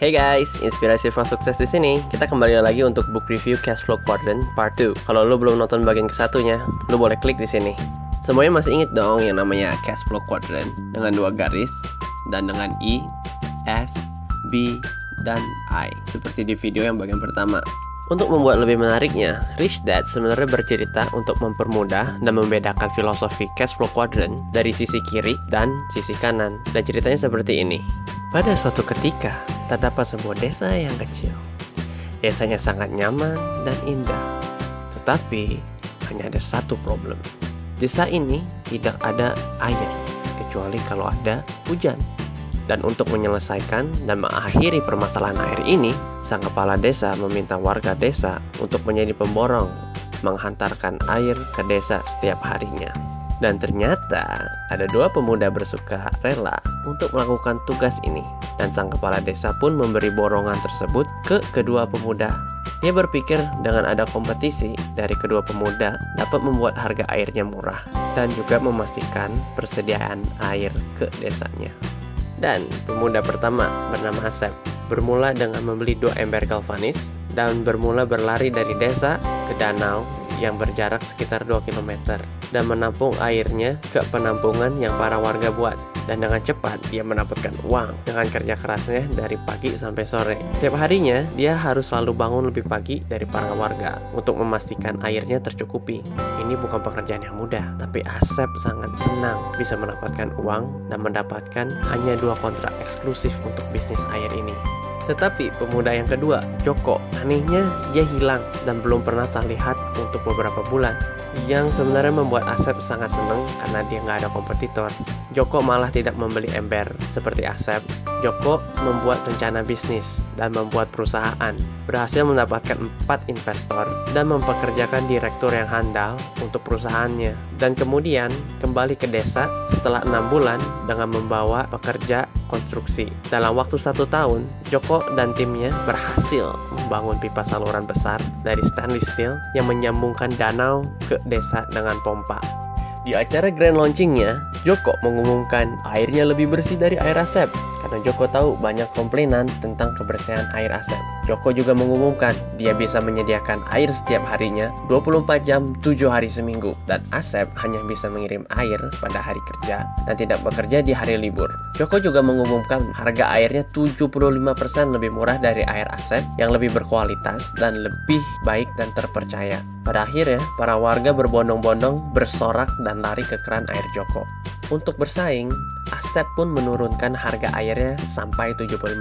Hey guys, inspirasi for sukses di sini. Kita kembali lagi untuk book review Cashflow Quadrant Part 2. Kalau lo belum nonton bagian ke-1-nya, lo boleh klik di sini. Semuanya masih inget dong yang namanya Cashflow Quadrant dengan 2 garis dan dengan I, S, B, dan I seperti di video yang bagian pertama. Untuk membuat lebih menariknya, Rich Dad sebenarnya bercerita untuk mempermudah dan membedakan filosofi Cashflow Quadrant dari sisi kiri dan sisi kanan. Dan ceritanya seperti ini. Pada suatu ketika, terdapat sebuah desa yang kecil. Desanya sangat nyaman dan indah. Tetapi, hanya ada satu problem. Desa ini tidak ada air, kecuali kalau ada hujan. Dan untuk menyelesaikan dan mengakhiri permasalahan air ini, sang kepala desa meminta warga desa untuk menjadi pemborong, menghantarkan air ke desa setiap harinya. Dan ternyata ada 2 pemuda bersuka rela untuk melakukan tugas ini. Dan sang kepala desa pun memberi borongan tersebut ke kedua pemuda. Dia berpikir dengan ada kompetisi dari kedua pemuda dapat membuat harga airnya murah dan juga memastikan persediaan air ke desanya. Dan pemuda pertama bernama Asep bermula dengan membeli 2 ember galvanis dan bermula berlari dari desa ke danau yang berjarak sekitar 2 km dan menampung airnya ke penampungan yang para warga buat. Dan dengan cepat dia mendapatkan uang dengan kerja kerasnya dari pagi sampai sore. Tiap harinya dia harus selalu bangun lebih pagi dari para warga untuk memastikan airnya tercukupi. Ini bukan pekerjaan yang mudah, tapi Asep sangat senang bisa mendapatkan uang dan mendapatkan hanya 2 kontrak eksklusif untuk bisnis air ini. Tetapi pemuda yang kedua, Joko, anehnya dia hilang dan belum pernah terlihat untuk beberapa bulan. Yang sebenarnya membuat Asep sangat senang karena dia nggak ada kompetitor. Joko malah tidak membeli ember seperti Asep. Joko membuat rencana bisnis dan membuat perusahaan. Berhasil mendapatkan 4 investor dan mempekerjakan direktur yang handal untuk perusahaannya. Dan kemudian kembali ke desa setelah 6 bulan dengan membawa pekerja konstruksi. Dalam waktu 1 tahun, Joko dan timnya berhasil membangun pipa saluran besar dari stainless steel yang menyambungkan danau ke desa dengan pompa. Di acara grand launchingnya, Joko mengumumkan airnya lebih bersih dari air Asep karena Joko tahu banyak komplainan tentang kebersihan air Asep. Joko juga mengumumkan dia bisa menyediakan air setiap harinya 24 jam 7 hari seminggu dan Asep hanya bisa mengirim air pada hari kerja dan tidak bekerja di hari libur. Joko juga mengumumkan harga airnya 75% lebih murah dari air Asep yang lebih berkualitas dan lebih baik dan terpercaya. Pada akhirnya, para warga berbondong-bondong bersorak dan lari ke keran air Joko. Untuk bersaing, Asep pun menurunkan harga airnya sampai 75%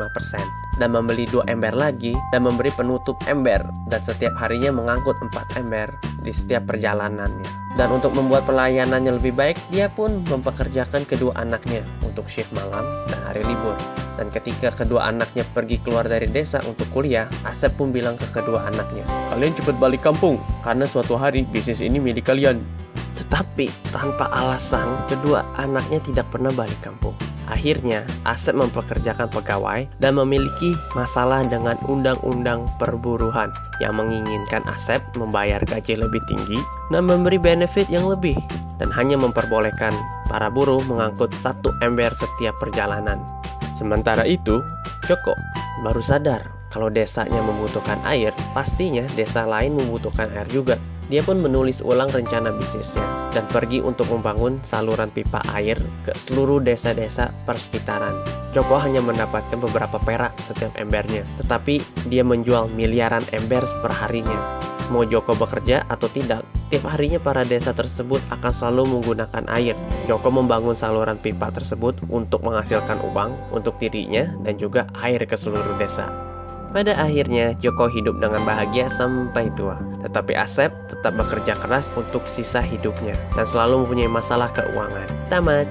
dan membeli 2 ember lagi dan memberi penutup ember dan setiap harinya mengangkut 4 ember di setiap perjalanannya. Dan untuk membuat pelayanannya lebih baik, dia pun mempekerjakan kedua anaknya untuk shift malam dan hari libur. Dan ketika kedua anaknya pergi keluar dari desa untuk kuliah, Asep pun bilang ke kedua anaknya, "Kalian cepat balik kampung, karena suatu hari bisnis ini milik kalian." Tetapi tanpa alasan, kedua anaknya tidak pernah balik kampung. Akhirnya, Asep mempekerjakan pegawai dan memiliki masalah dengan undang-undang perburuhan yang menginginkan Asep membayar gaji lebih tinggi dan memberi benefit yang lebih dan hanya memperbolehkan para buruh mengangkut 1 ember setiap perjalanan. Sementara itu, Joko baru sadar kalau desanya membutuhkan air, pastinya desa lain membutuhkan air juga. Dia pun menulis ulang rencana bisnisnya dan pergi untuk membangun saluran pipa air ke seluruh desa-desa persekitaran. Joko hanya mendapatkan beberapa perak setiap embernya, tetapi dia menjual miliaran ember per harinya. Mau Joko bekerja atau tidak, tiap harinya para desa tersebut akan selalu menggunakan air. Joko membangun saluran pipa tersebut untuk menghasilkan uang untuk dirinya dan juga air ke seluruh desa. Pada akhirnya, Joko hidup dengan bahagia sampai tua. Tetapi Asep tetap bekerja keras untuk sisa hidupnya dan selalu mempunyai masalah keuangan. Tamat.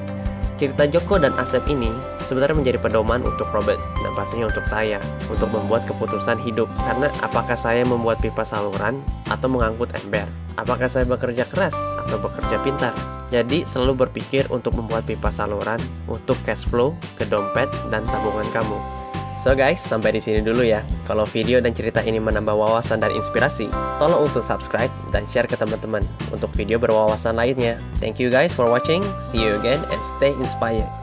Cerita Joko dan Asep ini sebenarnya menjadi pedoman untuk Robert dan pastinya untuk saya untuk membuat keputusan hidup. Karena apakah saya membuat pipa saluran atau mengangkut ember? Apakah saya bekerja keras atau bekerja pintar? Jadi selalu berpikir untuk membuat pipa saluran untuk cash flow ke dompet dan tabungan kamu. So guys, sampai di sini dulu ya. Kalau video dan cerita ini menambah wawasan dan inspirasi, tolong untuk subscribe dan share ke teman-teman untuk video berwawasan lainnya. Thank you guys for watching. See you again and stay inspired.